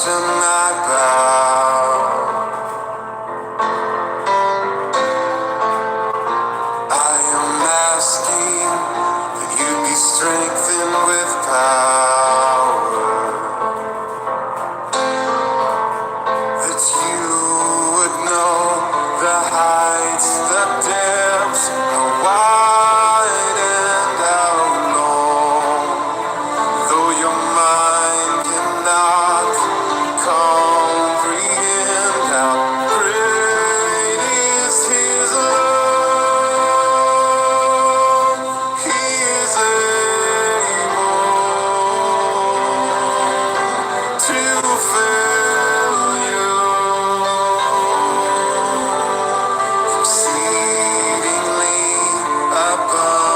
and I bow. I am asking that you be strengthened with power, that you would know the heights, the depths, how wide and how long. Though your mind cannot comprehend how great is His love, He is able to fill you exceedingly abundantly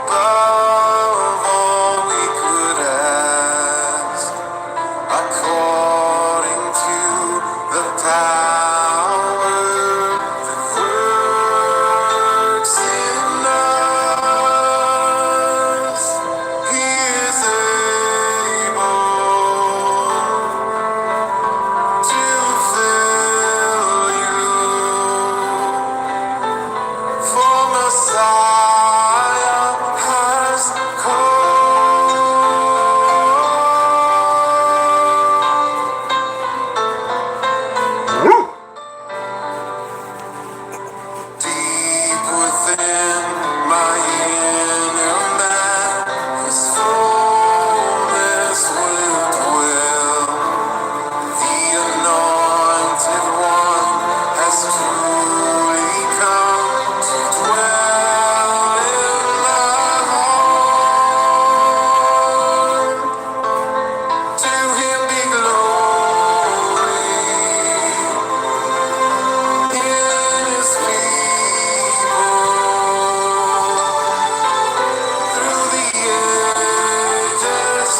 above all we could ask, according to the power that works in us. He is able to fill you, for Messiah has come. Deep within my inner man, His fullness will dwell. The Anointed One has truly come to dwell in my heart. To Him be glory in His people through the ages.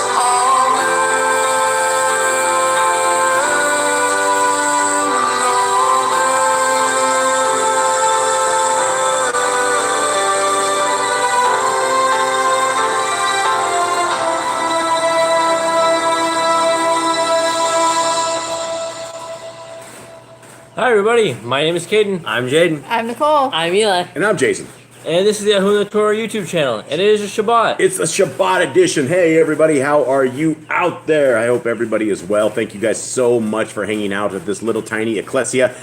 Hi everybody, my name is Caden. I'm Jaden. I'm Nicole. I'm Eli. And I'm Jason. And this is the YHWH Torah YouTube channel. And it is a Shabbat. It's a Shabbat edition. Hey, everybody, how are you out there? I hope everybody is well. Thank you guys so much for hanging out at this little tiny ecclesia.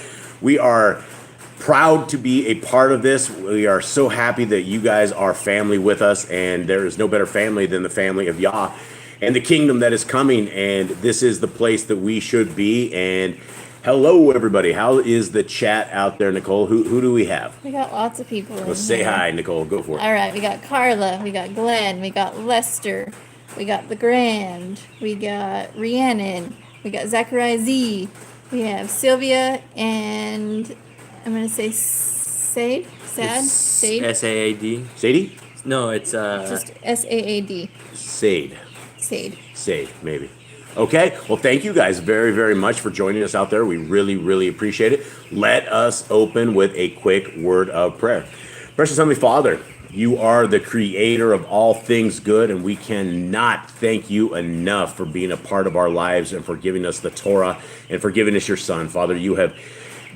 We are proud to be a part of this. We are so happy that you guys are family with us, and there is no better family than the family of Yah and the kingdom that is coming. And this is the place that we should be. And hello, everybody. How is the chat out there, Nicole? Who do we have? We got lots of people. Let's say hi, Nicole. Go for it. All right, we got Carla, we got Glenn, we got Lester, we got The Grand, we got Rhiannon, we got Zachariah Z, we have Sylvia, and I'm going to say Sade? Sade? S-A-A-D. Sadie? No, it's Just S-A-A-D. Sade. Sade. Sade, maybe. Okay, well, thank you guys very, very much for joining us out there. We really, really appreciate it. Let us open with a quick word of prayer. Precious Heavenly Father, you are the creator of all things good, and we cannot thank you enough for being a part of our lives and for giving us the Torah and for giving us your Son. Father, you have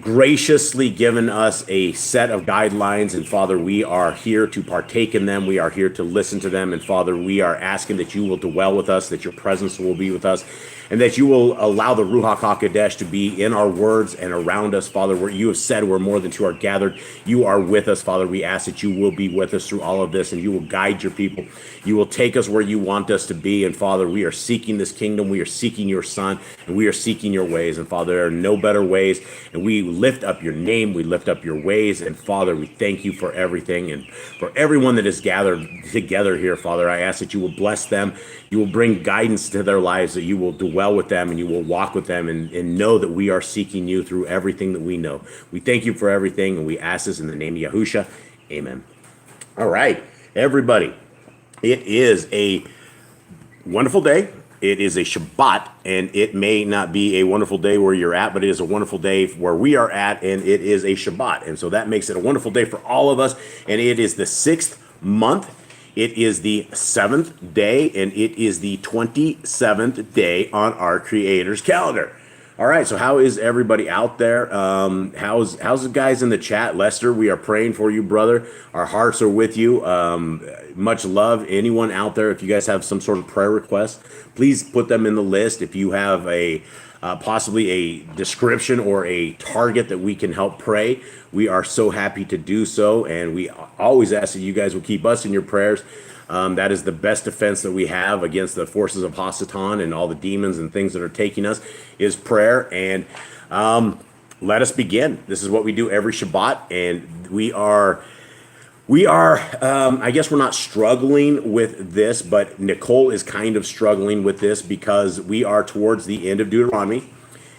graciously given us a set of guidelines, and Father, we are here to partake in them. We are here to listen to them, and Father, we are asking that you will dwell with us, that your presence will be with us, and that you will allow the Ruach HaKodesh to be in our words and around us, Father, where you have said we're more than two are gathered. You are with us, Father. We ask that you will be with us through all of this, and you will guide your people. You will take us where you want us to be, and Father, we are seeking this kingdom. We are seeking your Son, and we are seeking your ways, and Father, there are no better ways, and we lift up your name. We lift up your ways, and Father, we thank you for everything and for everyone that is gathered together here, Father. I ask that you will bless them. You will bring guidance to their lives, that you will dwell with them and you will walk with them, and know that we are seeking you through everything that we know. We thank you for everything, and we ask this in the name of Yahusha. Amen. All right, everybody. It is a wonderful day. It is a Shabbat, and it may not be a wonderful day where you're at, but it is a wonderful day where we are at, and it is a Shabbat. And so that makes it a wonderful day for all of us, and it is the 6th month It is the 7th day, and it is the 27th day on our Creator's calendar. All right, so how is everybody out there? How's the guys in the chat? Lester, we are praying for you, brother. Our hearts are with you. Much love. Anyone out there, if you guys have some sort of prayer request, please put them in the list. If you have a possibly a description or a target that we can help pray, we are so happy to do so, and we always ask that you guys will keep us in your prayers. That is the best defense that we have against the forces of Hasatan and all the demons and things that are taking us, is prayer. And let us begin. This is what we do every Shabbat, and we are I guess we're not struggling with this, but Nicole is kind of struggling with this because we are towards the end of Deuteronomy.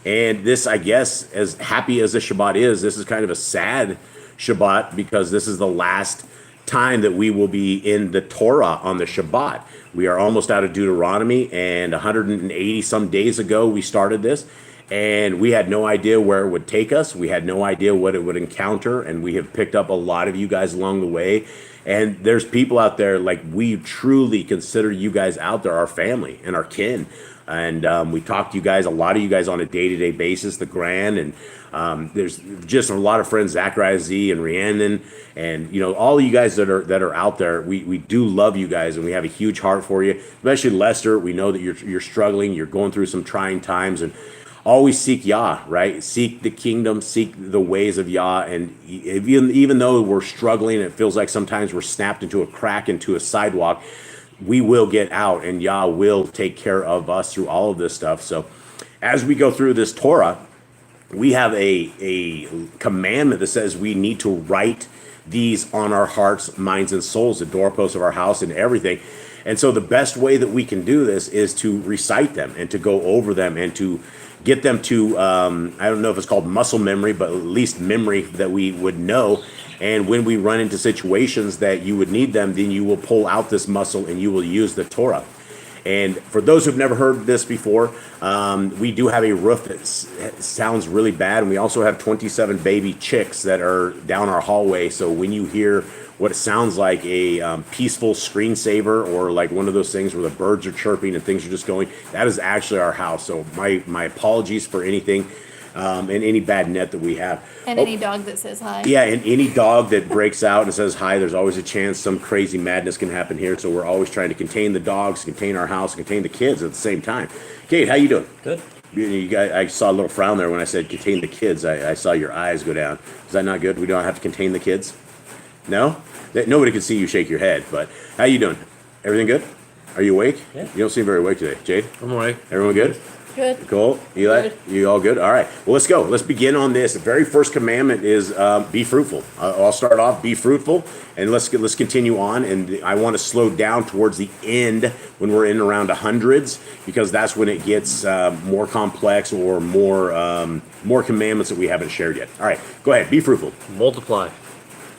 And this, I guess, as happy as the Shabbat is, this is kind of a sad Shabbat because this is the last time that we will be in the Torah on the Shabbat. We are almost out of Deuteronomy, and 180 some days ago we started this, and we had no idea where it would take us. We had no idea what it would encounter, and we have picked up a lot of you guys along the way. And there's people out there, like, we truly consider you guys out there our family and our kin. And we talk to you guys, a lot of you guys on a day-to-day basis, the Grand, and there's just a lot of friends, Zachariah Z and Rhiannon, and all of you guys that are out there. We do love you guys, and we have a huge heart for you, especially Lester. We know that you're struggling, you're going through some trying times, and always seek Yah, right? Seek the kingdom, seek the ways of Yah, and even though we're struggling, it feels like sometimes we're snapped into a crack into a sidewalk. We will get out, and Yah will take care of us through all of this stuff. So as we go through this Torah, we have a commandment that says we need to write these on our hearts, minds, and souls, the doorposts of our house and everything. And so the best way that we can do this is to recite them and to go over them and to get them to, I don't know if it's called muscle memory, but at least memory that we would know. And when we run into situations that you would need them, then you will pull out this muscle and you will use the Torah. And for those who've never heard this before, we do have a roof that sounds really bad. And we also have 27 baby chicks that are down our hallway. So when you hear what it sounds like a peaceful screensaver or like one of those things where the birds are chirping and things are just going, that is actually our house. So my apologies for anything. And any bad net that we have. And any dog that says hi. Yeah, and any dog that breaks out and says hi, there's always a chance some crazy madness can happen here. So we're always trying to contain the dogs, contain our house, contain the kids at the same time. Kate, how you doing? Good. You guys, I saw a little frown there when I said contain the kids. I saw your eyes go down. Is that not good? We don't have to contain the kids? No? Nobody can see you shake your head, but how you doing? Everything good? Are you awake? Yeah. You don't seem very awake today. Jade? I'm awake. Everyone good? Good. Cool. Eli, Good. you all good? All right. Well, let's go. Let's begin on this. The very first commandment is be fruitful. I'll start off, be fruitful, and let's continue on. And I want to slow down towards the end when we're in around the hundreds, because that's when it gets more complex or more commandments that we haven't shared yet. All right. Go ahead. Be fruitful. Multiply.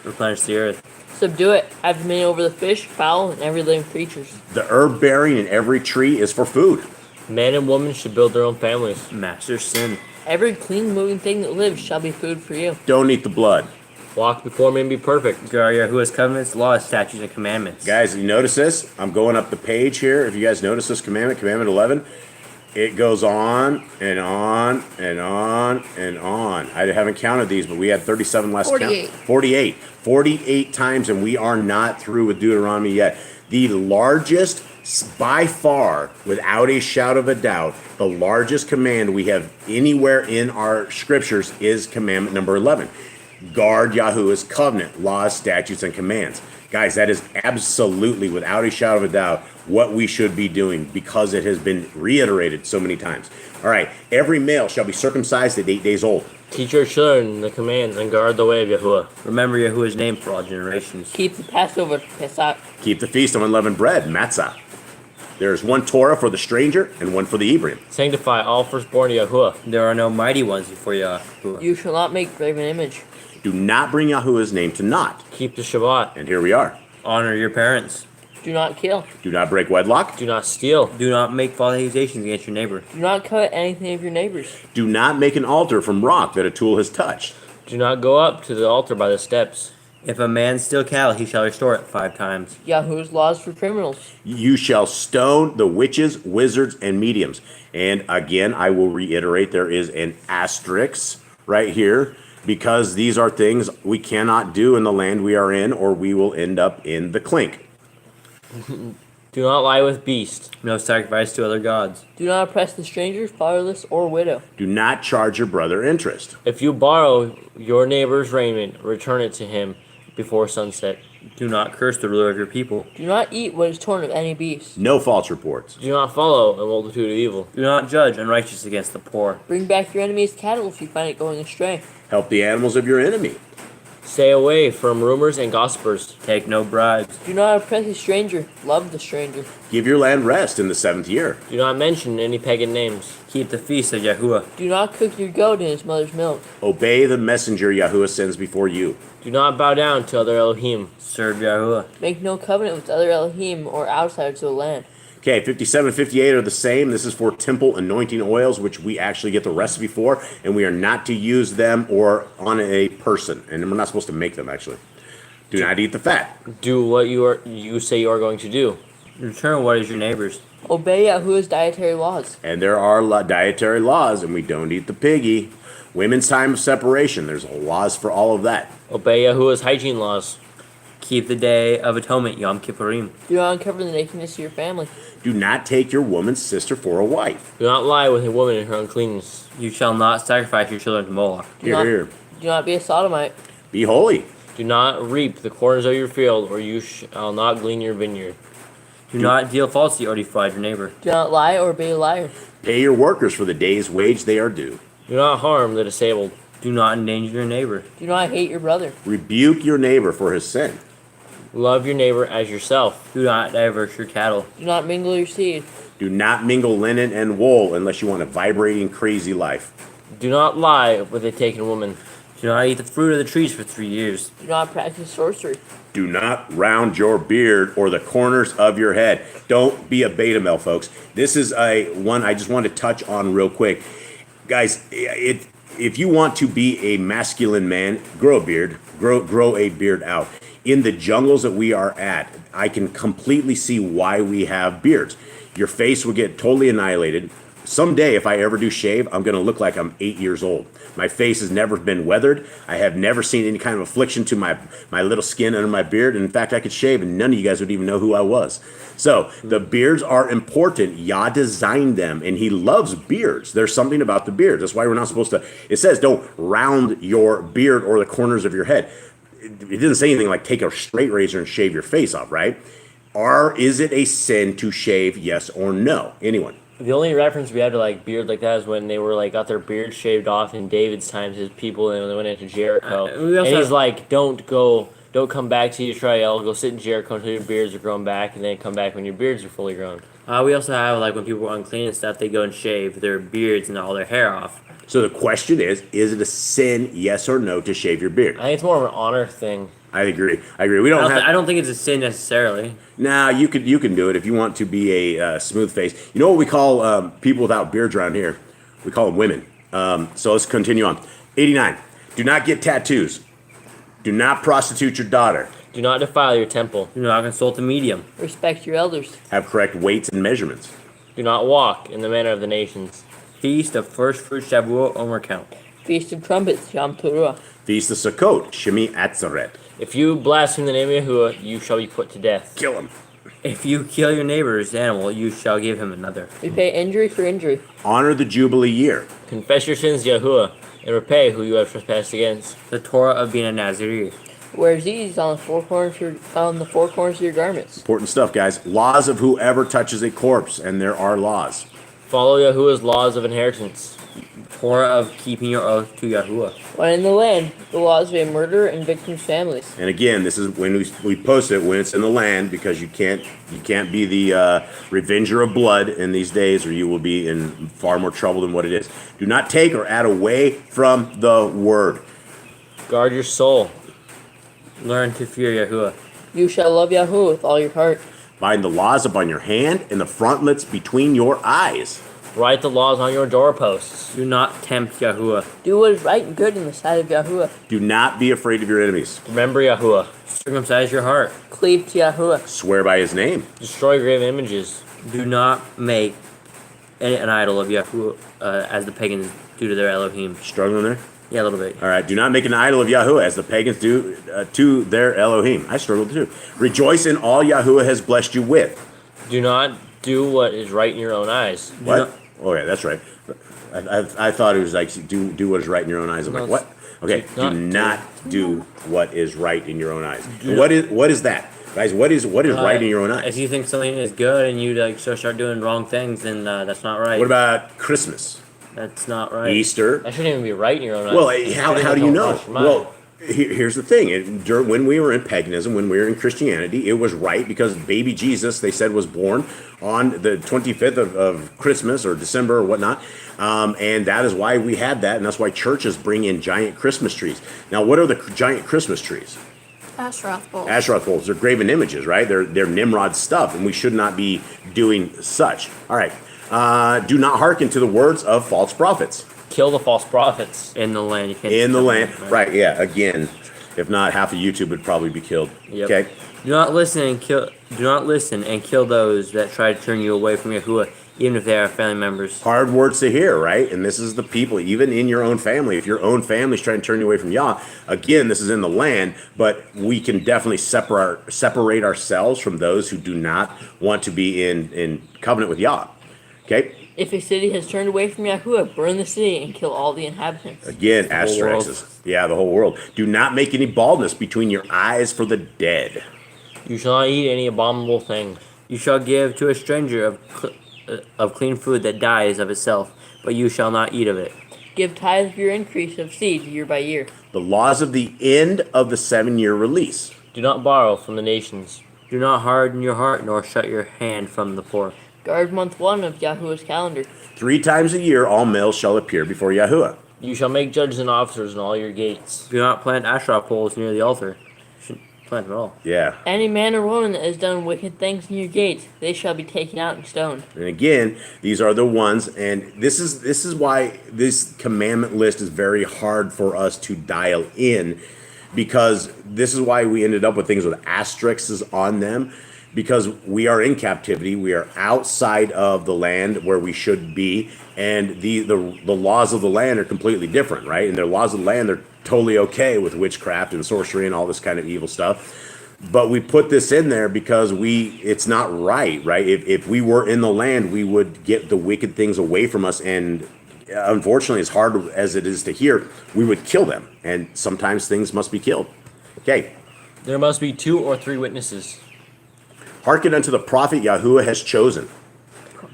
Replenish the earth. Subdue it, have dominion over the fish, fowl, and every living creatures. The herb bearing in every tree is for food. Man and woman should build their own families. Master sin. Every clean moving thing that lives shall be food for you. Don't eat the blood. Walk before me and be perfect. Guard Yahuwah's covenants, laws, statutes, and commandments. Guys, you notice this? I'm going up the page here. If you guys notice this commandment 11, it goes on and on and on and on. I haven't counted these, but we had 37 last 48. count. 48 times, and we are not through with Deuteronomy yet. The largest, by far, without a shadow of a doubt, the largest command we have anywhere in our scriptures is commandment number 11. Guard Yahuwah's covenant, laws, statutes, and commands. Guys, that is absolutely, without a shadow of a doubt, what we should be doing because it has been reiterated so many times. All right, every male shall be circumcised at 8 days old. Teach your children the commands and guard the way of Yahuwah. Remember Yahuwah's name for all generations. Keep the Passover, Pesach. Keep the feast of unleavened bread, matzah. There is one Torah for the stranger and one for the Hebrew. Sanctify all firstborn to Yahuwah. There are no mighty ones before Yahuwah. You shall not make graven image. Do not bring Yahuwah's name to naught. Keep the Shabbat. And here we are. Honor your parents. Do not kill. Do not break wedlock. Do not steal. Do not make false accusations against your neighbor. Do not covet anything of your neighbor's. Do not make an altar from rock that a tool has touched. Do not go up to the altar by the steps. If a man steal cattle, he shall restore it 5 times. Yahweh's laws for criminals. You shall stone the witches, wizards, and mediums. And again, I will reiterate, there is an asterisk right here because these are things we cannot do in the land we are in, or we will end up in the clink. Do not lie with beast. No sacrifice to other gods. Do not oppress the stranger, fatherless, or widow. Do not charge your brother interest. If you borrow your neighbor's raiment, return it to him before sunset. Do not curse the ruler of your people. Do not eat what is torn of any beast. No false reports. Do not follow a multitude of evil. Do not judge unrighteous against the poor. Bring back your enemy's cattle if you find it going astray. Help the animals of your enemy. Stay away from rumors and gossipers. Take no bribes. Do not oppress a stranger. Love the stranger. Give your land rest in the 7th year. Do not mention any pagan names. Keep the feast of Yahuwah. Do not cook your goat in his mother's milk. Obey the messenger Yahuwah sends before you. Do not bow down to other Elohim. Serve Yahuwah. Make no covenant with other Elohim or outsiders of the land. Okay, 57 and 58 are the same. This is for temple anointing oils, which we actually get the recipe for, and we are not to use them or on a person, and we're not supposed to make them, actually. Do not eat the fat. Do what you say you are going to do. Return what is your neighbor's. Obey Yahuwah's dietary laws. And there are dietary laws, and we don't eat the piggy. Women's time of separation, there's laws for all of that. Obey Yahuwah's hygiene laws. Keep the day of atonement, Yom Kippurim. Do not uncover the nakedness of your family. Do not take your woman's sister for a wife. Do not lie with a woman in her uncleanness. You shall not sacrifice your children to Moloch. Here. Do not be a sodomite. Be holy. Do not reap the corners of your field, or you shall not glean your vineyard. Do not deal falsely or defraud your neighbor. Do not lie or be a liar. Pay your workers for the day's wage they are due. Do not harm the disabled. Do not endanger your neighbor. Do not hate your brother. Rebuke your neighbor for his sin. Love your neighbor as yourself. Do not divert your cattle. Do not mingle your seed. Do not mingle linen and wool unless you want a vibrating, crazy life. Do not lie with a taken woman. Do not eat the fruit of the trees for 3 years. Do not practice sorcery. Do not round your beard or the corners of your head. Don't be a beta male, folks. This is one I just want to touch on real quick. Guys, if you want to be a masculine man, grow a beard. Grow a beard out. In the jungles that we are at, I can completely see why we have beards. Your face will get totally annihilated. Someday, if I ever do shave, I'm going to look like I'm 8 years old. My face has never been weathered. I have never seen any kind of affliction to my little skin under my beard. And in fact, I could shave and none of you guys would even know who I was. So the beards are important. Yah designed them and he loves beards. There's something about the beard. That's why we're not supposed to, it says don't round your beard or the corners of your head. It didn't say anything like take a straight razor and shave your face off, right? Is it a sin to shave, yes or no? Anyone? The only reference we have to like beard like that is when they were like got their beard shaved off in David's times, his people, and they went into Jericho. And he's like, don't come back to Israel. Go sit in Jericho until your beards are grown back, and then come back when your beards are fully grown. We also have like when people are unclean and stuff, they go and shave their beards and all their hair off. So the question is it a sin, yes or no, to shave your beard? I think it's more of an honor thing. I agree. We don't have. I don't think it's a sin necessarily. Nah, you can do it if you want to be a smooth face. You know what we call people without beards around here? We call them women. So let's continue on. 89. Do not get tattoos. Do not prostitute your daughter. Do not defile your temple. Do not consult a medium. Respect your elders. Have correct weights and measurements. Do not walk in the manner of the nations. Feast of first fruit Shavuot Omer count. Feast of trumpets, Yom Teruah. Feast of Sukkot, Shemi Atzeret. If you blaspheme the name of Yahuwah, you shall be put to death. Kill him. If you kill your neighbor's animal, you shall give him another. Repay injury for injury. Honor the Jubilee year. Confess your sins to Yahuwah, and repay who you have trespassed against. The Torah of being a Nazarene. Wear these on the four corners of your garments. Important stuff, guys. Laws of whoever touches a corpse, and there are laws. Follow Yahuwah's laws of inheritance. Torah of keeping your oath to Yahuwah. When in the land, the laws of a murderer and victims' families. And again, this is when we post it when it's in the land, because you can't be the revenger of blood in these days, or you will be in far more trouble than what it is. Do not take or add away from the word. Guard your soul. Learn to fear Yahuwah. You shall love Yahuwah with all your heart. Bind the laws upon your hand and the frontlets between your eyes. Write the laws on your doorposts. Do not tempt Yahuwah. Do what is right and good in the sight of Yahuwah. Do not be afraid of your enemies. Remember Yahuwah. Circumcise your heart. Cleave to Yahuwah. Swear by his name. Destroy graven images. Do not make an idol of Yahuwah as the pagans do to their Elohim. Struggling there? Yeah, a little bit. All right. Do not make an idol of Yahuwah as the pagans do to their Elohim. I struggled too. Rejoice in all Yahuwah has blessed you with. Do not do what is right in your own eyes. What? Oh, yeah, that's right. I thought it was like do what is right in your own eyes. I'm like, what? Okay. Do not do what is right in your own eyes. What is that? Guys, what is right in your own eyes? If you think something is good and you start doing wrong things, then that's not right. What about Christmas? That's not right. Easter? That shouldn't even be right in your own eyes. Well, how do you know? Well, here's the thing. When we were in paganism, when we were in Christianity, it was right because baby Jesus, they said, was born on the 25th of Christmas or December or whatnot. And that is why we had that. And that's why churches bring in giant Christmas trees. Now, what are the giant Christmas trees? Ashroth bowls. Ashroth bowls. They're graven images, right? They're Nimrod stuff, and we should not be doing such. All right. Do not hearken to the words of false prophets. Kill the false prophets. In the land. You can't In the land. Right, yeah. Again, if not, half of YouTube would probably be killed. Yep. Okay. Do not listen and kill those that try to turn you away from Yahuwah, even if they are family members. Hard words to hear, right? And this is the people, even in your own family. If your own family's trying to turn you away from Yah, again, this is in the land, but we can definitely separate ourselves from those who do not want to be in covenant with Yah. Okay? If a city has turned away from Yahuwah, burn the city and kill all the inhabitants. Again, asterisks. Yeah, the whole world. Do not make any baldness between your eyes for the dead. You shall not eat any abominable thing. You shall give to a stranger of clean food that dies of itself, but you shall not eat of it. Give tithe of your increase of seed year by year. The laws of the end of the 7-year release. Do not borrow from the nations. Do not harden your heart, nor shut your hand from the poor. Guard month 1 of Yahuwah's calendar. 3 times a year all males shall appear before Yahuwah. You shall make judges and officers in all your gates. Do not plant Asherah poles near the altar. You shouldn't plant them at all. Yeah. Any man or woman that has done wicked things in your gates, they shall be taken out and stoned. And again, these are the ones, and this is why this commandment list is very hard for us to dial in, because this is why we ended up with things with asterisks on them, because we are in captivity, we are outside of the land where we should be, and the laws of the land are completely different, right? And their laws of the land, they're totally okay with witchcraft and sorcery and all this kind of evil stuff. But we put this in there because it's not right? If we were in the land, we would get the wicked things away from us, and unfortunately, as hard as it is to hear, we would kill them. And sometimes things must be killed. Okay. There must be 2 or 3 witnesses. Hearken unto the prophet Yahuwah has chosen.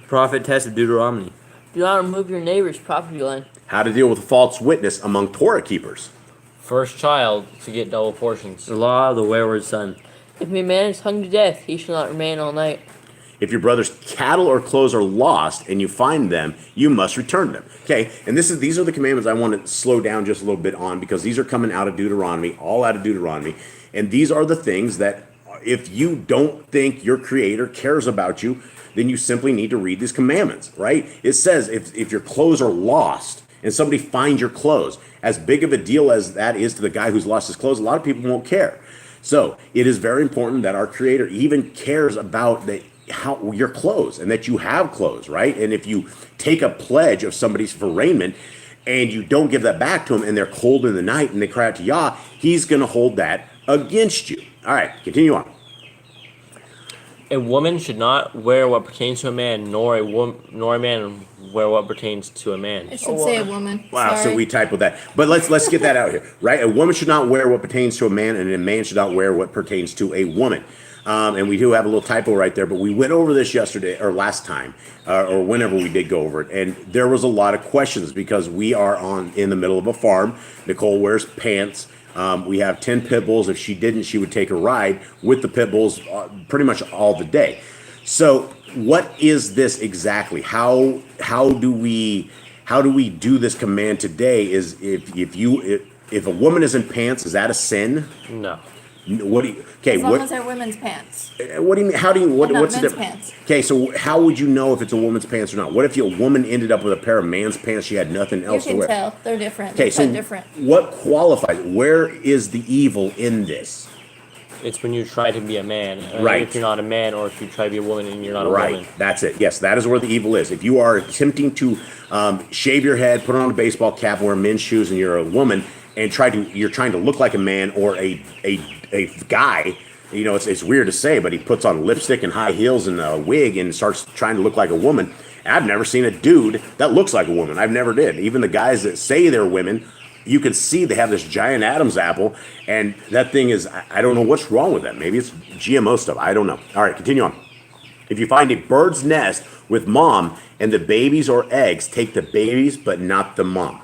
Prophet test of Deuteronomy. Do not remove your neighbor's property line. How to deal with a false witness among Torah keepers. First child to get double portions. The law of the wayward son. If a man is hung to death, he shall not remain all night. If your brother's cattle or clothes are lost and you find them, you must return them. Okay, and these are the commandments I want to slow down just a little bit on, because these are coming out of Deuteronomy, all out of Deuteronomy. And these are the things that if you don't think your creator cares about you, then you simply need to read these commandments, right? It says if your clothes are lost and somebody finds your clothes, as big of a deal as that is to the guy who's lost his clothes, a lot of people won't care. So it is very important that our creator even cares about how your clothes, and that you have clothes, right? And if you take a pledge of somebody's for raiment and you don't give that back to them, and they're cold in the night and they cry out to Yah, he's going to hold that against you. All right, continue on. A woman should not wear what pertains to a man, nor a man wear what pertains to a man. It should say a woman. Wow, Sorry. so we typoed that. But let's get that out here, right? A woman should not wear what pertains to a man, and a man should not wear what pertains to a woman. And we do have a little typo right there, but we went over this yesterday or last time, or whenever we did go over it, and there was a lot of questions because we are in the middle of a farm. Nicole wears pants. We have 10 pit bulls. If she didn't, she would take a ride with the pit bulls pretty much all the day. So what is this exactly? How do we do this command today? Is if a woman is in pants, is that a sin? No. What do you? Okay, As long what? as they're women's pants. What do you mean? How do you? What, And not what's the men's difference? pants. Okay, so how would you know if it's a woman's pants or not? What if your woman ended up with a pair of man's pants? She had nothing You else to can wear. tell. They're different. Okay, They're so cut different. what qualifies? Where is the evil in this? It's when you try to be a man. Right. If you're not a man, or if you try to be a woman and you're not a Right, woman. that's it. Yes, that is where the evil is. If you are attempting to shave your head, put on a baseball cap, wear men's shoes, and you're a woman, and you're trying to look like a man or a guy. You know, it's weird to say, but he puts on lipstick and high heels and a wig and starts trying to look like a woman. I've never seen a dude that looks like a woman. I've never did. Even the guys that say they're women, you can see they have this giant Adam's apple, and that thing is, I don't know what's wrong with that. Maybe it's GMO stuff. I don't know. All right, continue on. If you find a bird's nest with mom and the babies or eggs, take the babies but not the mom.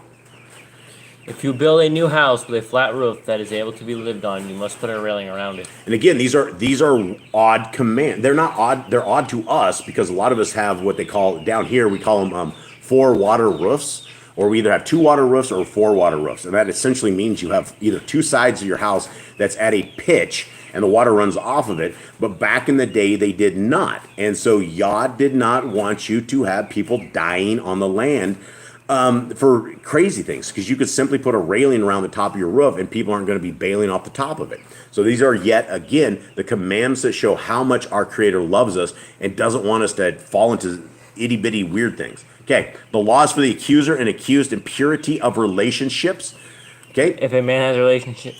If you build a new house with a flat roof that is able to be lived on, you must put a railing around it. And again, these are odd commands. They're not odd. They're odd to us because a lot of us have what they call down here. We call them 4 water roofs, or we either have 2 water roofs or 4 water roofs, and that essentially means you have either 2 sides of your house that's at a pitch and the water runs off of it. But back in the day, they did not, and so Yah did not want you to have people dying on the land for crazy things, because you could simply put a railing around the top of your roof and people aren't going to be bailing off the top of it. So these are yet again the commandments that show how much our Creator loves us and doesn't want us to fall into itty bitty weird things. Okay, the laws for the accuser and accused and purity of relationships. Okay. If a man has a relationship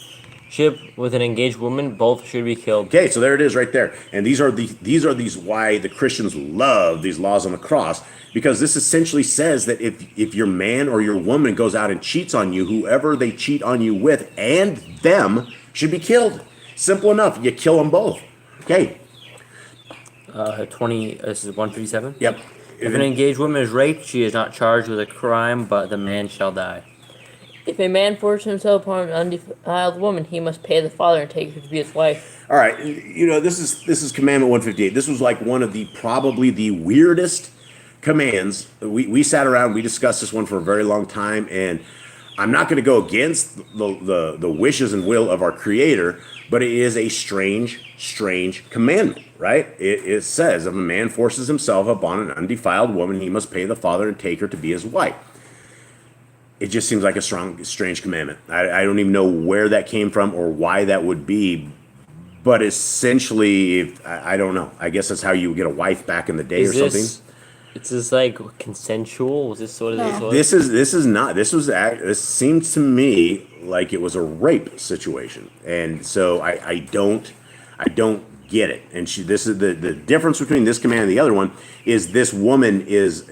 with an engaged woman, both should be killed. Okay, so there it is right there. And these are why the Christians love these laws on the cross, because this essentially says that if your man or your woman goes out and cheats on you, whoever they cheat on you with and them should be killed. Simple enough. You kill them both. Okay. 20. This is 137. Yep. If an engaged woman is raped, she is not charged with a crime, but the man shall die. If a man forces himself upon an undefiled woman, he must pay the father and take her to be his wife. All right, you know, this is commandment 158. This was like one of probably the weirdest commands. We sat around, we discussed this one for a very long time, and I'm not going to go against the wishes and will of our Creator, but it is a strange commandment, right? It says, if a man forces himself upon an undefiled woman, he must pay the father and take her to be his wife. It just seems like a strange commandment. I don't even know where that came from or why that would be, but essentially, I don't know. I guess that's how you would get a wife back in the day or something. Is this like consensual? Was this what it is? This is not. This seems to me like it was a rape situation, and so I don't get it. And this is the difference between this command and the other one is this woman is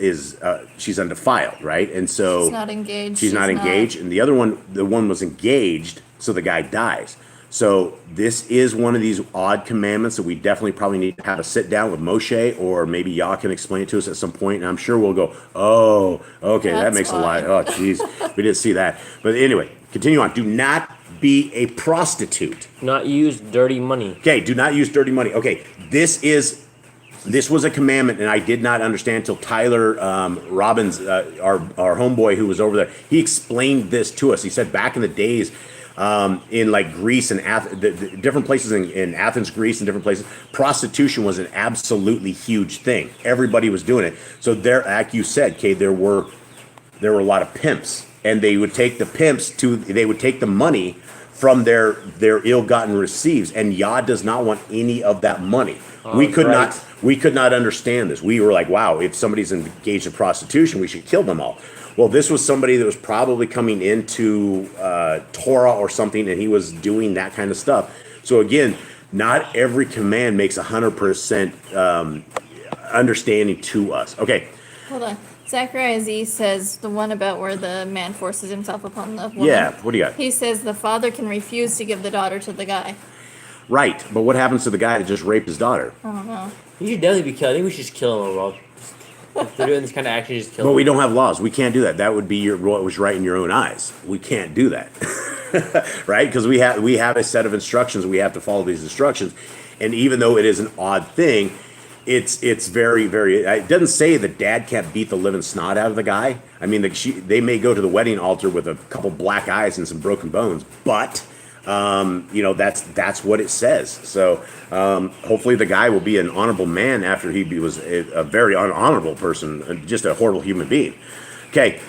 she's undefiled, right? And so She's not engaged. She's not engaged, and the other one, the one was engaged, so the guy dies. So this is one of these odd commandments that we definitely probably need to have a sit down with Moshe, or maybe Yah can explain it to us at some point, and I'm sure we'll go, oh, okay, that That's makes a odd. lot. Oh, jeez, we didn't see that. But anyway, continue on. Do not be a prostitute. Not use dirty money. Okay, do not use dirty money. Okay, this was a commandment, and I did not understand until Tyler Robbins, our homeboy who was over there, he explained this to us. He said back in the days, in like Greece and the different places in Athens, Greece, and different places, prostitution was an absolutely huge thing. Everybody was doing it. So there, like you said, Kay, there were a lot of pimps, and they would take the money from their ill-gotten receives, and Yah does not want any of that money. We could not understand this. We were like, wow, if somebody's engaged in prostitution, we should kill them all. Well, this was somebody that was probably coming into Torah or something, and he was doing that kind of stuff. So again, not every command makes 100% understanding to us. Okay. Hold on. Zechariah Z says the one about where the man forces himself upon the woman. Yeah, what do you got? He says the father can refuse to give the daughter to the guy. Right, but what happens to the guy that just raped his daughter? I don't know. He should definitely be killed. I think we should just kill him overall. If they're doing this kind of action, just kill But him. we don't have laws. We can't do that. That would be what was right in your own eyes. We can't do that, right? Because we have a set of instructions. We have to follow these instructions, and even though it is an odd thing, it's very, very. It doesn't say the dad can't beat the living snot out of the guy. I mean, they may go to the wedding altar with a couple black eyes and some broken bones, but That's what it says. So hopefully the guy will be an honorable man after he was a very unhonorable person, just a horrible human being. Okay,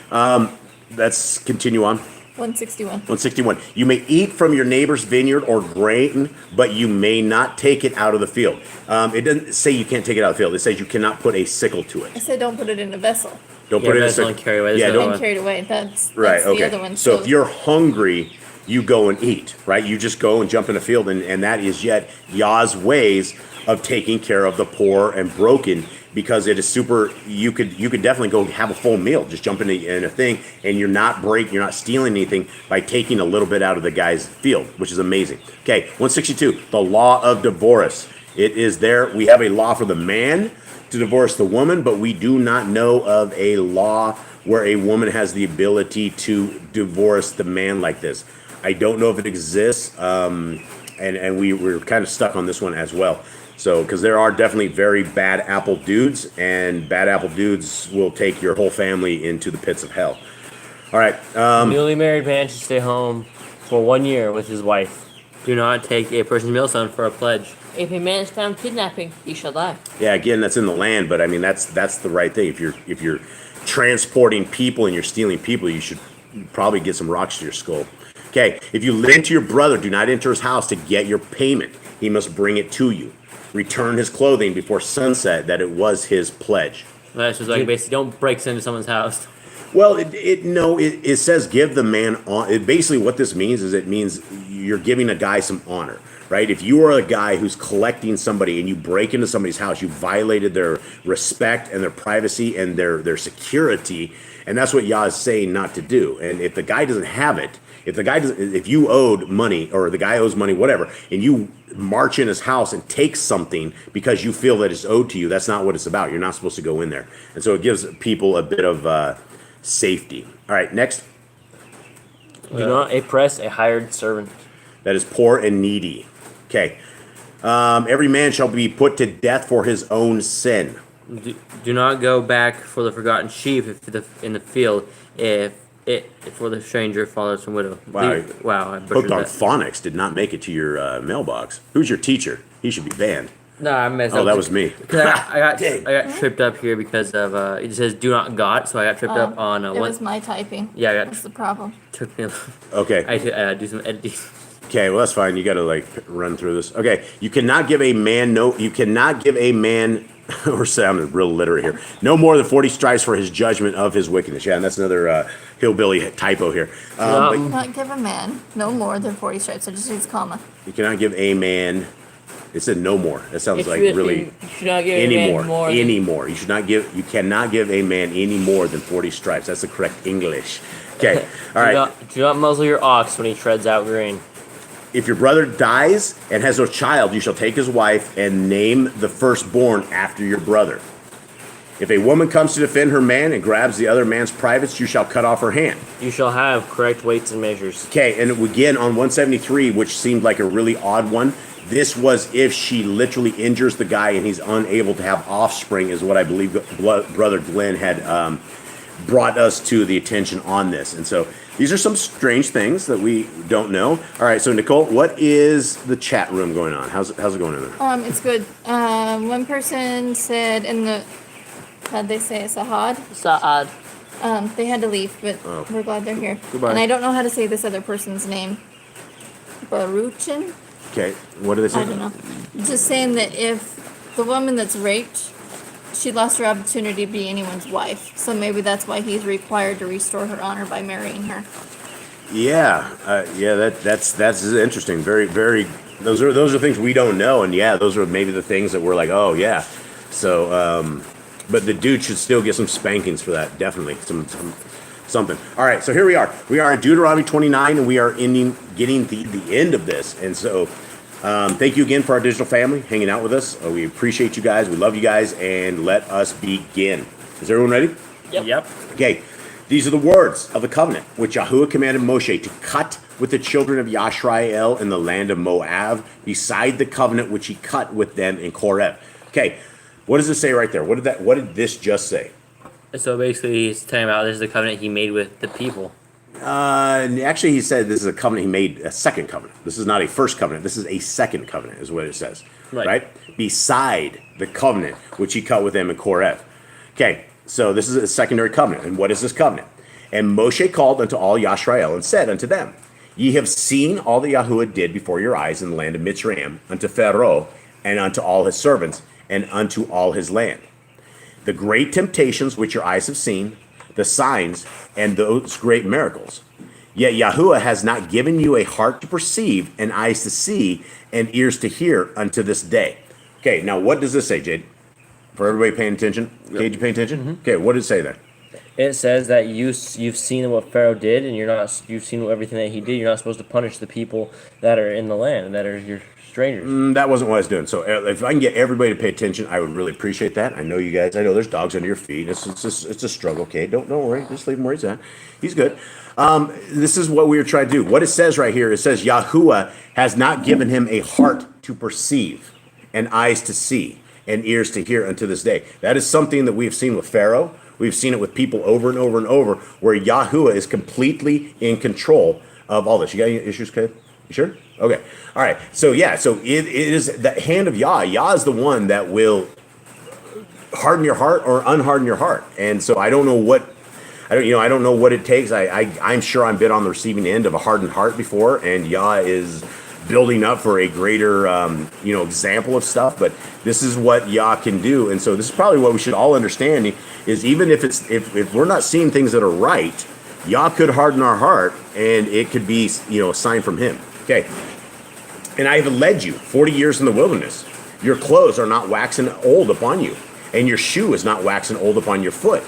let's continue on. 161. 161. You may eat from your neighbor's vineyard or grain, but you may not take it out of the field. It doesn't say you can't take it out of the field. It says you cannot put a sickle to I it. said don't put it in a vessel. Don't put it in a vessel sickle. and carry away. Yeah, There's no don't. one. And carried away. That's Right, the okay. other one. So if you're hungry, you go and eat, right? You just go and jump in a field, and that is yet Yah's ways of taking care of the poor and broken, because it is super. You could definitely go have a full meal, just jump in a thing, and you're not stealing anything by taking a little bit out of the guy's field, which is amazing. Okay, 162, the law of divorce. It is there. We have a law for the man to divorce the woman, but we do not know of a law where a woman has the ability to divorce the man like this. I don't know if it exists, and we're kind of stuck on this one as well. So, because there are definitely very bad apple dudes, and bad apple dudes will take your whole family into the pits of hell. All right. Newly married man should stay home for 1 year with his wife. Do not take a person's millstone for a pledge. If a man is found kidnapping, he shall die. Yeah, again, that's in the land, but I mean that's the right thing. If you're transporting people and you're stealing people, you should probably get some rocks to your skull. Okay, if you lend to your brother, do not enter his house to get your payment. He must bring it to you. Return his clothing before sunset, that it was his pledge. That's just like basically don't break into someone's house. Well, it says give the man on. Basically, what this means is it means you're giving a guy some honor, right? If you are a guy who's collecting somebody and you break into somebody's house, you violated their respect and their privacy and their security, and that's what Yah is saying not to do. And if the guy doesn't have it, if you owed money or the guy owes money, whatever, and you march in his house and take something because you feel that it's owed to you, that's not what it's about. You're not supposed to go in there, and so it gives people a bit of safety. All right, next. Do not oppress a hired servant. That is poor and needy. Okay. Every man shall be put to death for his own sin. Do not go back for the forgotten sheep in the field for the stranger fathers and widow. Wow. I Hooked butchered on that. phonics did not make it to your mailbox. Who's your teacher? He should be banned. No, I messed up. Oh, that was me. I Dang. got tripped up here because of it says do not got, so I got tripped up on It one. was my typing. Yeah, That's the problem. took me. Okay. I had to do some editing. Okay, well that's fine. You got to run through this. Okay, you cannot give a man or sounded real literate here. No more than 40 stripes for his judgment of his wickedness. Yeah, and that's another hillbilly typo here. But Not give a man no more than 40 stripes. I just needs comma. you cannot give a man. It said no more. That sounds like You really should not give a man anymore. more than- Anymore. You should not give. You cannot give a man any more than 40 stripes. That's the correct English. Okay. All right. Do not muzzle your ox when he treads out grain. If your brother dies and has no child, you shall take his wife and name the firstborn after your brother. If a woman comes to defend her man and grabs the other man's privates, you shall cut off her hand. You shall have correct weights and measures. Okay, and again on 173, which seemed like a really odd one, this was if she literally injures the guy and he's unable to have offspring, is what I believe Brother Glenn had brought us to the attention on this. And so these are some strange things that we don't know. All right, so Nicole, what is the chat room going on? How's it going in there? It's good. One person said in the, how'd they say it, Sahad? Sa'ad. They had to leave, but we're glad they're here. Goodbye. And I don't know how to say this other person's name. Baruchin? Okay, what do they say? I don't know. Just saying that if the woman that's raped, she lost her opportunity to be anyone's wife. So maybe that's why he's required to restore her honor by marrying her. Yeah, that's interesting. Very, very. Those are things we don't know, and yeah, those are maybe the things that we're like, oh yeah. So, but the dude should still get some spankings for that. Definitely something. All right, so here we are. We are in Deuteronomy 29, and we are getting the end of this. And so, thank you again for our digital family hanging out with us. We appreciate you guys. We love you guys, and let us begin. Is everyone ready? Yep. Okay. These are the words of the covenant which Yahuwah commanded Moshe to cut with the children of Yisrael in the land of Moab, beside the covenant which he cut with them in Koreb. Okay, what does it say right there? What did this just say? So basically, he's talking about this is the covenant he made with the people. Actually, he said this is a covenant. He made a second covenant. This is not a first covenant. This is a second covenant, is what it says. Right? Beside the covenant which he cut with them in Koreth. Okay, so this is a secondary covenant. And what is this covenant? And Moshe called unto all Yashrael and said unto them, Ye have seen all that Yahuwah did before your eyes in the land of Mitzrayim, unto Pharaoh, and unto all his servants, and unto all his land. The great temptations which your eyes have seen, the signs, and those great miracles. Yet Yahuwah has not given you a heart to perceive, and eyes to see, and ears to hear unto this day. Okay, now what does this say, Jade? For everybody paying attention? Cade, you paying attention? Mm-hmm. Okay, what does it say there? It says that you've seen what Pharaoh did, and you've seen everything that he did. You're not supposed to punish the people that are in the land, that are your strangers. That wasn't what I was doing. So if I can get everybody to pay attention, I would really appreciate that. I know you guys. I know there's dogs under your feet. It's a struggle. Okay, don't worry. Just leave him where he's at. He's good. This is what we were trying to do. What it says right here, it says Yahuwah has not given him a heart to perceive, and eyes to see, and ears to hear unto this day. That is something that we've seen with Pharaoh. We've seen it with people over and over and over, where Yahuwah is completely in control of all this. You got any issues, Kate? You sure? Okay. All right. So it is the hand of Yah. Yah is the one that will harden your heart or unharden your heart. And so I don't know what it takes. I'm sure I've been on the receiving end of a hardened heart before, and Yah is building up for a greater example of stuff. But this is what Yah can do. And so this is probably what we should all understand, is even if we're not seeing things that are right, Yah could harden our heart, and it could be a sign from him. Okay. And I have led you 40 years in the wilderness. Your clothes are not waxen old upon you, and your shoe is not waxen old upon your foot.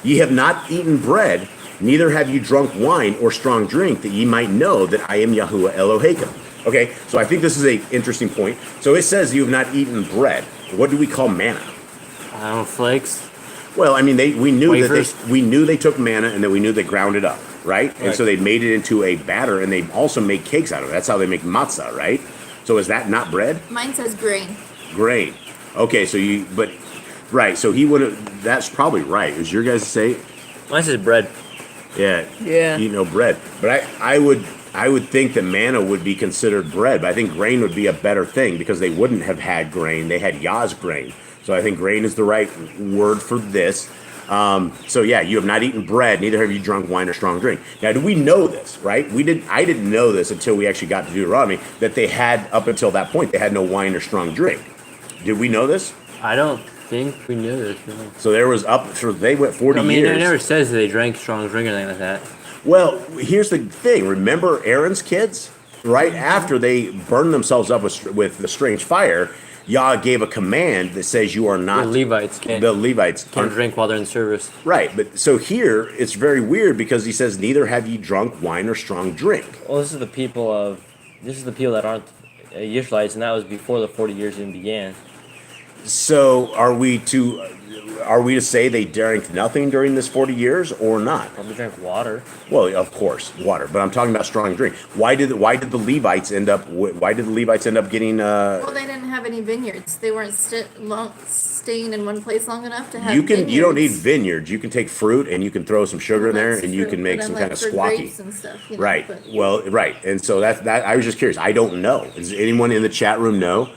Ye have not eaten bread, neither have you drunk wine or strong drink, that ye might know that I am Yahuwah Elohim. Okay, so I think this is an interesting point. So it says you have not eaten bread. What do we call manna? I don't know, flakes. Well, I mean, we knew Wafers. we knew they took manna, and then we knew they ground it up, right? And so they made it into a batter, and they also make cakes out of it. That's how they make matzah, right? So is that not bread? Mine says grain. Grain. Okay, so he would have. That's probably right. Is your guys say? Mine says bread. Yeah. Yeah. Bread. But I would think that manna would be considered bread, but I think grain would be a better thing, because they wouldn't have had grain. They had Yah's grain. So I think grain is the right word for this. You have not eaten bread, neither have you drunk wine or strong drink. Now, do we know this, right? I didn't know this until we actually got to Deuteronomy, that they had, up until that point, they had no wine or strong drink. Did we know this? I don't think we knew this. No. So they went 40 years. I mean, it never says that they drank strong drink or anything like that. Well, here's the thing. Remember Aaron's kids? Right after they burned themselves up with the strange fire, Yah gave a command that says you are not... The Levites can't drink while they're in service. Right, but so here, it's very weird, because he says, neither have ye drunk wine or strong drink. Well, this is the people that aren't Israelites, and that was before the 40 years even began. So are we to say they drank nothing during this 40 years or not? Probably drank water. Well, of course, water. But I'm talking about strong drink. Why did the Levites end up getting? Well, they didn't have any vineyards. They weren't staying in one place long enough to have. You don't need vineyards. You can take fruit and you can throw some sugar in there, and you can make some kind of squacky. Grapes and stuff, right. Right. And so that I was just curious. I don't know. Does anyone in the chat room know?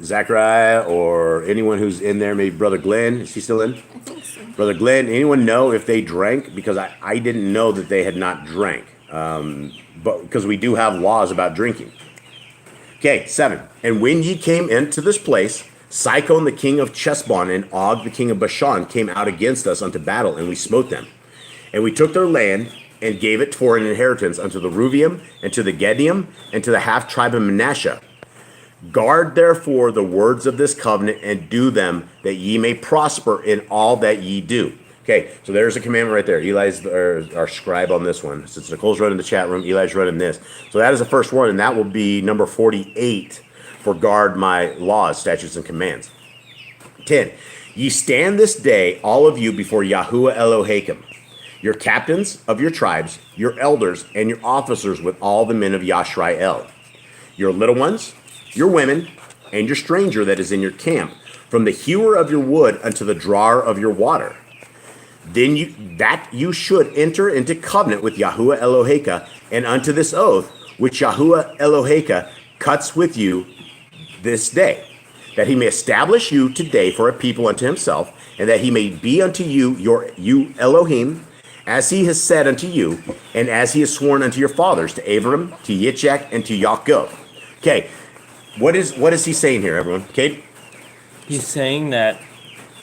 Zachariah or anyone who's in there, maybe Brother Glenn, is he still in? I think so. Brother Glenn, anyone know if they drank? Because I didn't know that they had not drank, but because we do have laws about drinking. Okay, 7. And when ye came into this place, Sihon the king of Cheshbon and Og the king of Bashan came out against us unto battle, and we smote them. And we took their land and gave it for an inheritance unto the Ruvium and to the Gedium and to the half tribe of Manasseh. Guard therefore the words of this covenant, and do them, that ye may prosper in all that ye do. Okay, so there's a commandment right there. Eli's our scribe on this one. Since Nicole's running the chat room, Eli's running this. So that is the first one, and that will be number 48 for guard my laws, statutes, and commands. 10. Ye stand this day, all of you, before Yahuwah Elohim, your captains of your tribes, your elders, and your officers, with all the men of Yashrael, your little ones, your women, and your stranger that is in your camp, from the hewer of your wood unto the drawer of your water. then you should enter into covenant with Yahuwah Eloheka, and unto this oath which Yahuwah Eloheka cuts with you this day, that he may establish you today for a people unto himself, and that he may be unto you you Elohim, as he has said unto you, and as he has sworn unto your fathers, to Abram, to Yitzchak, and to Yaakov. Okay, what is he saying here, everyone? Kate? He's saying that.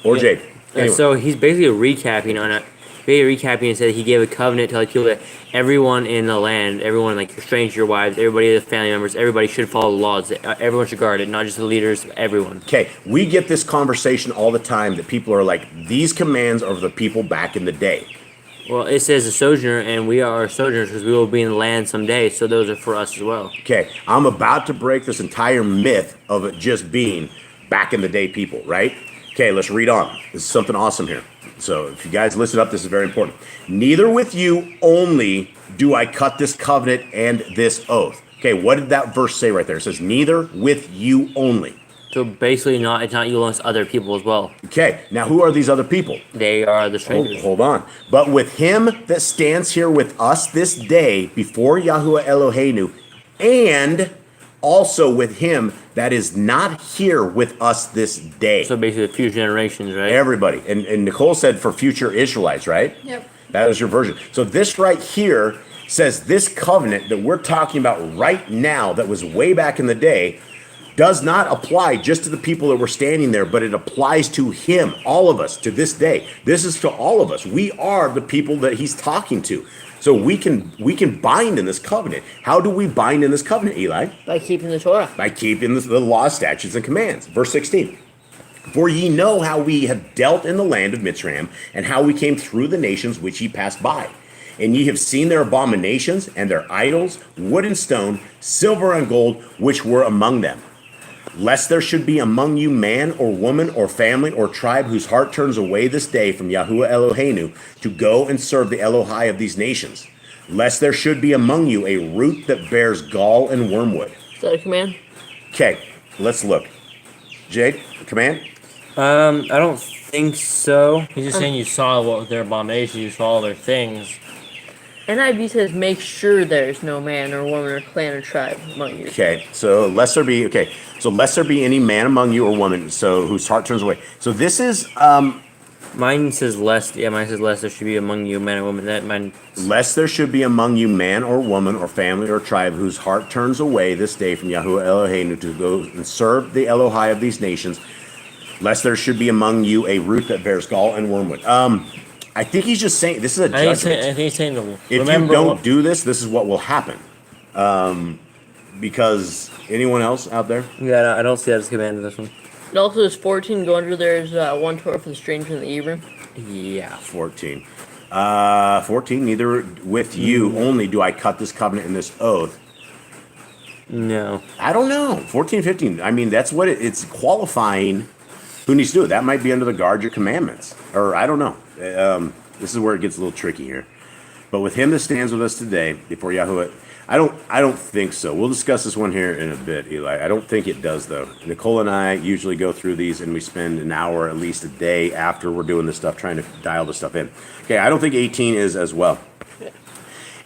Or Jade? Anyway. So he's basically recapping on it. Recapping and said he gave a covenant to like people that everyone in the land, everyone like your strangers, your wives, everybody, the family members, everybody should follow the laws. Everyone should guard it, not just the leaders, everyone. Okay, we get this conversation all the time that people are like, these commands are for the people back in the day. Well, it says a sojourner, and we are sojourners because we will be in the land someday, so those are for us as well. Okay, I'm about to break this entire myth of it just being back in the day people, right? Okay, let's read on. This is something awesome here. So if you guys listen up, this is very important. Neither with you only do I cut this covenant and this oath. Okay, what did that verse say right there? It says, neither with you only. So basically, it's not you amongst other people as well. Okay, now who are these other people? They are the strangers. Hold on. But with him that stands here with us this day before Yahuwah Eloheinu, and also with him that is not here with us this day. So basically, the future generations, right? Everybody. And Nicole said for future Israelites, right? Yep. That is your version. So this right here says this covenant that we're talking about right now that was way back in the day does not apply just to the people that were standing there, but it applies to him, all of us, to this day. This is to all of us. We are the people that he's talking to. So we can bind in this covenant. How do we bind in this covenant, Eli? By keeping the Torah. By keeping the law, statutes, and commands. Verse 16. For ye know how we have dealt in the land of Mitzrayim, and how we came through the nations which ye passed by. And ye have seen their abominations, and their idols, wood and stone, silver and gold, which were among them. Lest there should be among you man or woman or family or tribe whose heart turns away this day from Yahuwah Eloheinu to go and serve the Elohai of these nations. Lest there should be among you a root that bears gall and wormwood. Is that a command? Okay, let's look. Jade, command? I don't think so. He's just saying you saw what their abominations, you saw all their things. NIV says make sure there's no man or woman or clan or tribe among you. Okay, so lest there be any man among you or woman, so whose heart turns away. So this is Mine says lest. Yeah, mine says lest there should be among you man or woman. That mine. lest there should be among you man or woman or family or tribe whose heart turns away this day from Yahuwah Eloheinu to go and serve the Elohai of these nations. Lest there should be among you a root that bears gall and wormwood. I think he's just saying this is a judgment. I think he's saying If you don't do this, this is what will happen. Because anyone else out there? Yeah, I don't see that as command in this one. It also is 14. Go under there's one Torah for the stranger and the Hebrew. Yeah. 14. 14, neither with you only do I cut this covenant and this oath. No. I don't know. 14, 15. I mean, that's what it's qualifying. Who needs to do it? That might be under the guard your commandments. Or I don't know. This is where it gets a little tricky here. But with him that stands with us today before Yahuwah, I don't think so. We'll discuss this one here in a bit, Eli. I don't think it does, though. Nicole and I usually go through these, and we spend an hour at least a day after we're doing this stuff trying to dial this stuff in. Okay, I don't think 18 is as well.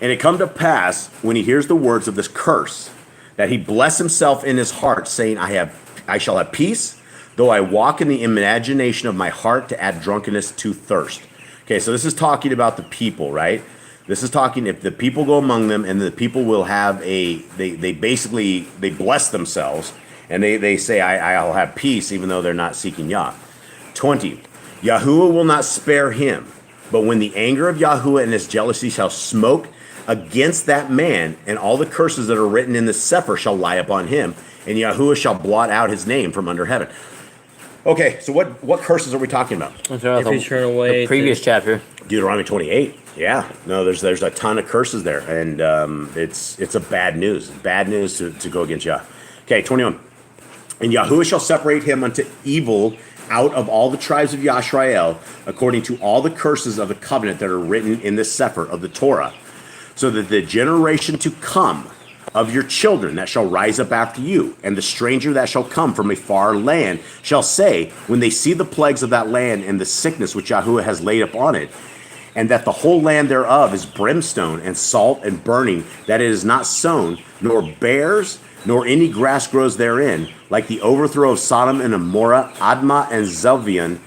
And it come to pass, when he hears the words of this curse, that he bless himself in his heart, saying, I shall have peace, though I walk in the imagination of my heart to add drunkenness to thirst. Okay, so this is talking about the people, right? This is talking if the people go among them, and the people will have they basically bless themselves, and they say, I'll have peace, even though they're not seeking Yah. 20, Yahuwah will not spare him, but when the anger of Yahuwah and his jealousy shall smoke against that man, and all the curses that are written in the Sefer shall lie upon him, and Yahuwah shall blot out his name from under heaven. Okay, so what curses are we talking about? If you turn away the previous chapter. Deuteronomy 28. Yeah, no, there's a ton of curses there, and it's a bad news to go against Yah. Okay, 21. And Yahuwah shall separate him unto evil out of all the tribes of Yashrael, according to all the curses of the covenant that are written in the Sefer of the Torah, so that the generation to come of your children that shall rise up after you, and the stranger that shall come from a far land shall say, when they see the plagues of that land and the sickness which Yahuwah has laid upon it, and that the whole land thereof is brimstone and salt and burning, that it is not sown, nor bears, nor any grass grows therein, like the overthrow of Sodom and Gomorrah, Admah and Zelvian,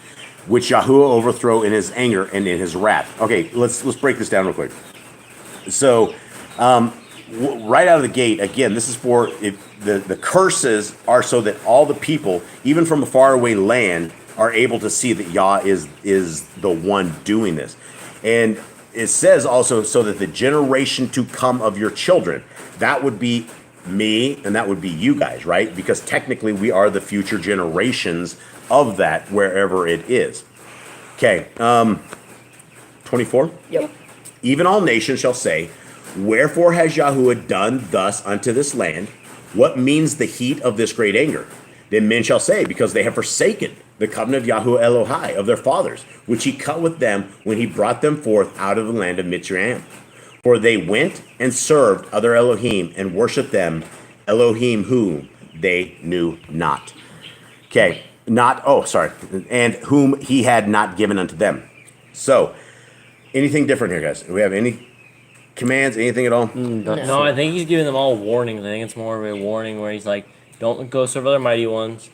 which Yahuwah overthrow in his anger and in his wrath. Okay, let's break this down real quick. So, right out of the gate, again, this is for the curses are so that all the people, even from a faraway land, are able to see that Yah is the one doing this. And it says also, so that the generation to come of your children, that would be me and that would be you guys, right? Because technically we are the future generations of that, wherever it is. Okay, 24? Yep. Even all nations shall say, wherefore has Yahuwah done thus unto this land? What means the heat of this great anger? Then men shall say, because they have forsaken the covenant of Yahuwah Elohai of their fathers, which he cut with them when he brought them forth out of the land of Mitzrayim. For they went and served other Elohim and worshipped them, Elohim whom they knew not. Okay, and whom he had not given unto them. So, anything different here, guys? Do we have any commands, anything at all? No, I think he's giving them all warnings. I think it's more of a warning where he's like, don't go serve other mighty ones.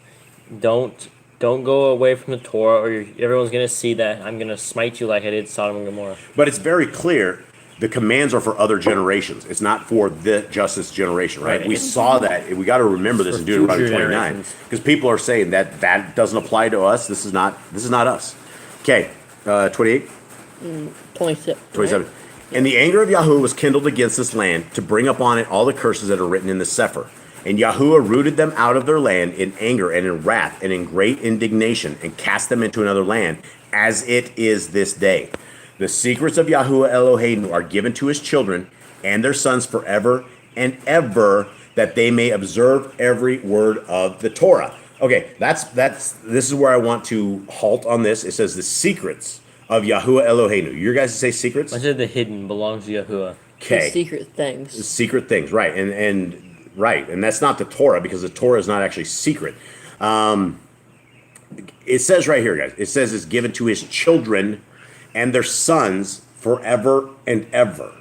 Don't go away from the Torah, or everyone's going to see that I'm going to smite you like I did Sodom and Gomorrah. But it's very clear the commands are for other generations. It's not for just this generation, right? We saw that. We got to remember this in Deuteronomy 29, because people are saying that doesn't apply to us. This is not us. Okay, 28? 27. 27. And the anger of Yahuwah was kindled against this land to bring upon it all the curses that are written in the Sefer. And Yahuwah rooted them out of their land in anger and in wrath and in great indignation, and cast them into another land, as it is this day. The secrets of Yahuwah Elohim are given to his children and their sons forever and ever, that they may observe every word of the Torah. Okay, this is where I want to halt on this. It says the secrets of Yahuwah Elohim. Your guys say secrets? I said the hidden belongs to Yahuwah. Okay. The secret things. Secret things, right. And that's not the Torah, because the Torah is not actually secret. It says right here, guys, it says it's given to his children and their sons forever and ever.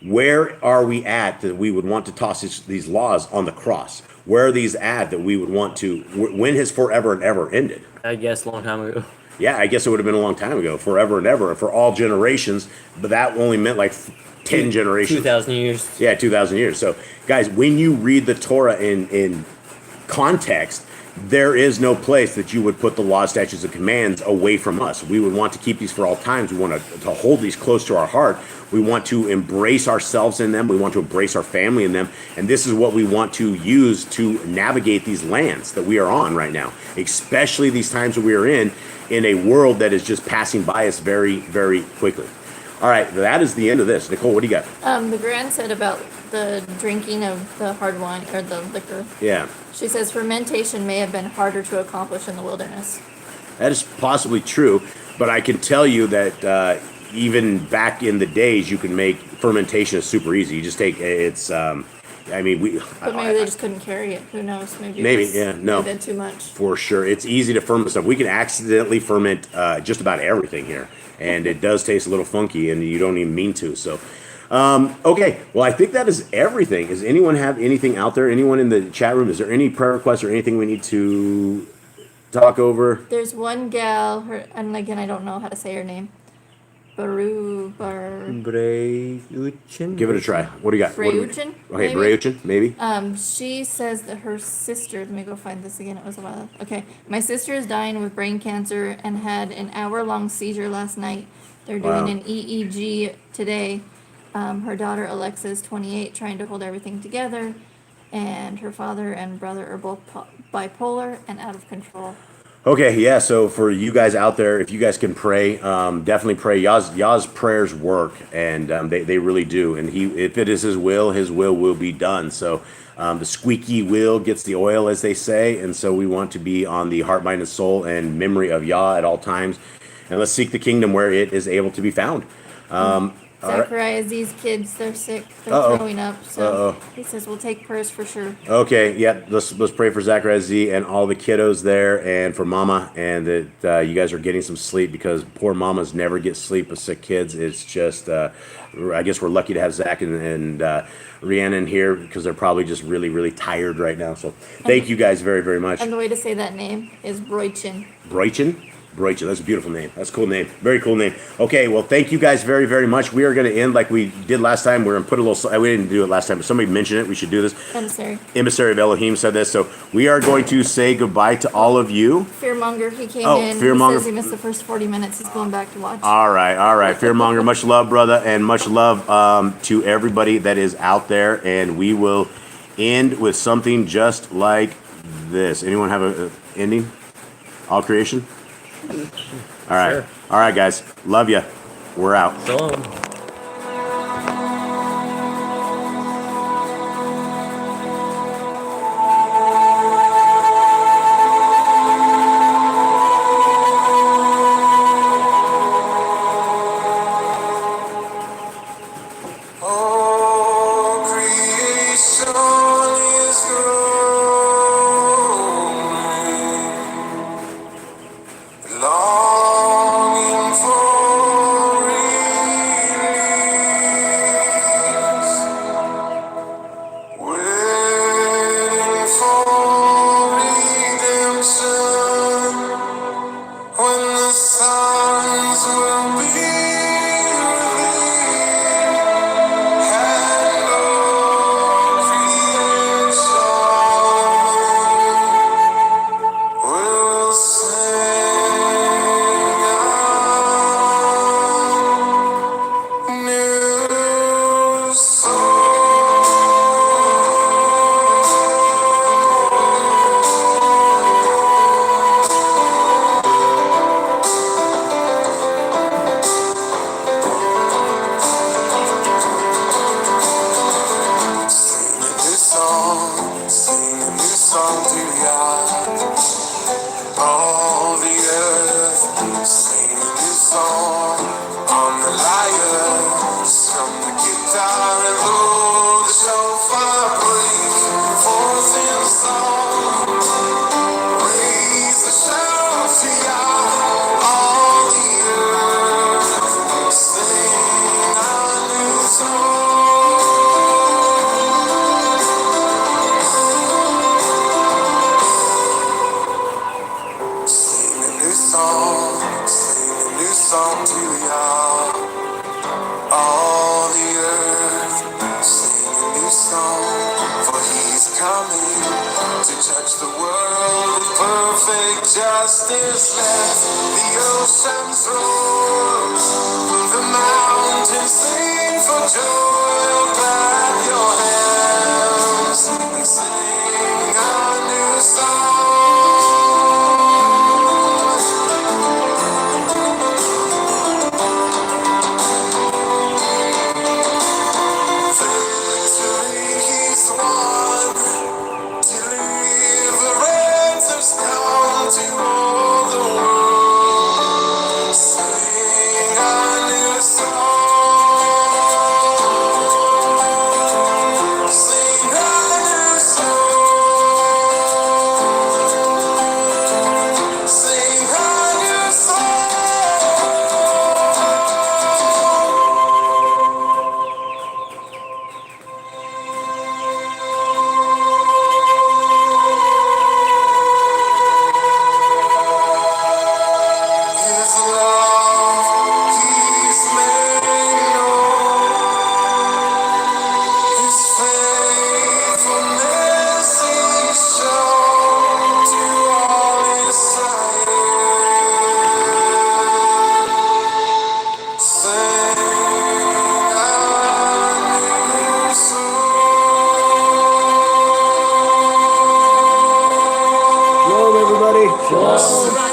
Where are we at that we would want to toss these laws on the cross? Where are these at that we would want to, when has forever and ever ended? I guess a long time ago. Yeah, I guess it would have been a long time ago, forever and ever, for all generations, but that only meant like 10 generations. 2,000 years. Yeah, 2,000 years. So, guys, when you read the Torah in context, there is no place that you would put the law, statutes, and commands away from us. We would want to keep these for all times. We want to hold these close to our heart. We want to embrace ourselves in them. We want to embrace our family in them. And this is what we want to use to navigate these lands that we are on right now, especially these times that we are in a world that is just passing by us very, very quickly. All right, that is the end of this. Nicole, what do you got? The Grand said about the drinking of the hard wine or the liquor. Yeah. She says fermentation may have been harder to accomplish in the wilderness. That is possibly true, but I can tell you that even back in the days, you can make fermentation is super easy. You just take it's. But maybe they just couldn't carry it. Who knows? Maybe no. They did too much. For sure, it's easy to ferment stuff. We can accidentally ferment just about everything here, and it does taste a little funky, and you don't even mean to. So. Okay, well, I think that is everything. Does anyone have anything out there? Anyone in the chat room? Is there any prayer requests or anything we need to talk over? There's one gal, and again, I don't know how to say her name. Breuchen? Give it a try. What do you got? Breuchen? Okay, Breuchen, maybe? She says that her sister, let me go find this again, it was a while. Okay, my sister is dying with brain cancer and had an hour-long seizure last night. They're doing an EEG today. Her daughter Alexa is 28, trying to hold everything together, and her father and brother are both bipolar and out of control. Okay, yeah, so for you guys out there, if you guys can pray, definitely pray. Yah's prayers work, and they really do. And if it is his will will be done. So the squeaky wheel gets the oil, as they say, and so we want to be on the heart, mind, and soul and memory of Yah at all times. And let's seek the kingdom where it is able to be found. All right. Zachariah Z's kids, they're sick. They're Uh-oh. throwing up. So he says we'll take prayers for sure. Okay, yeah, let's pray for Zachariah Z and all the kiddos there, and for Mama, and that you guys are getting some sleep, because poor mamas never get sleep with sick kids. It's just, I guess we're lucky to have Zach and Rhiannon here, because they're probably just really, really tired right now. So thank you guys very, very much. And the way to say that name is Broichin. Broichin? Broichin, that's a beautiful name. That's a cool name. Very cool name. Okay, well, thank you guys very, very much. We are going to end like we did last time. We're going to put a little, we didn't do it last time, but somebody mentioned it. We should do this. Emissary of Elohim said this. So we are going to say goodbye to all of you. Fearmonger, he came in. Fearmonger. He says he missed the first 40 minutes. He's going back to watch. All right. Fearmonger, much love, brother, and much love to everybody that is out there. And we will end with something just like this. Anyone have an ending? All creation? All right. Sure. All right, guys. Love you. We're out. Shalom. All creation is groaning, longing for release, waiting for redemption, when the sons will be revealed, and all creation will sing a new sing a new song to Yah. All the earth, sing a new song on the lyre, strum the guitar and blow the shofar, break forth in song, raise the shout to Yah. All the earth, sing a new song. Sing a new song to Yah. All the earth, sing a new song, for He's coming to judge the world with perfect justice. Let the oceans roar, the mountains sing for joy. Clap your hands and sing a new song. Victory's won, deliverance has come to all the world. Sing a new song, sing a new song, sing a new song. His love He's made known, His faithfulness He's shown to all Israel. Sing a new song. Shalom, everybody. Shalom.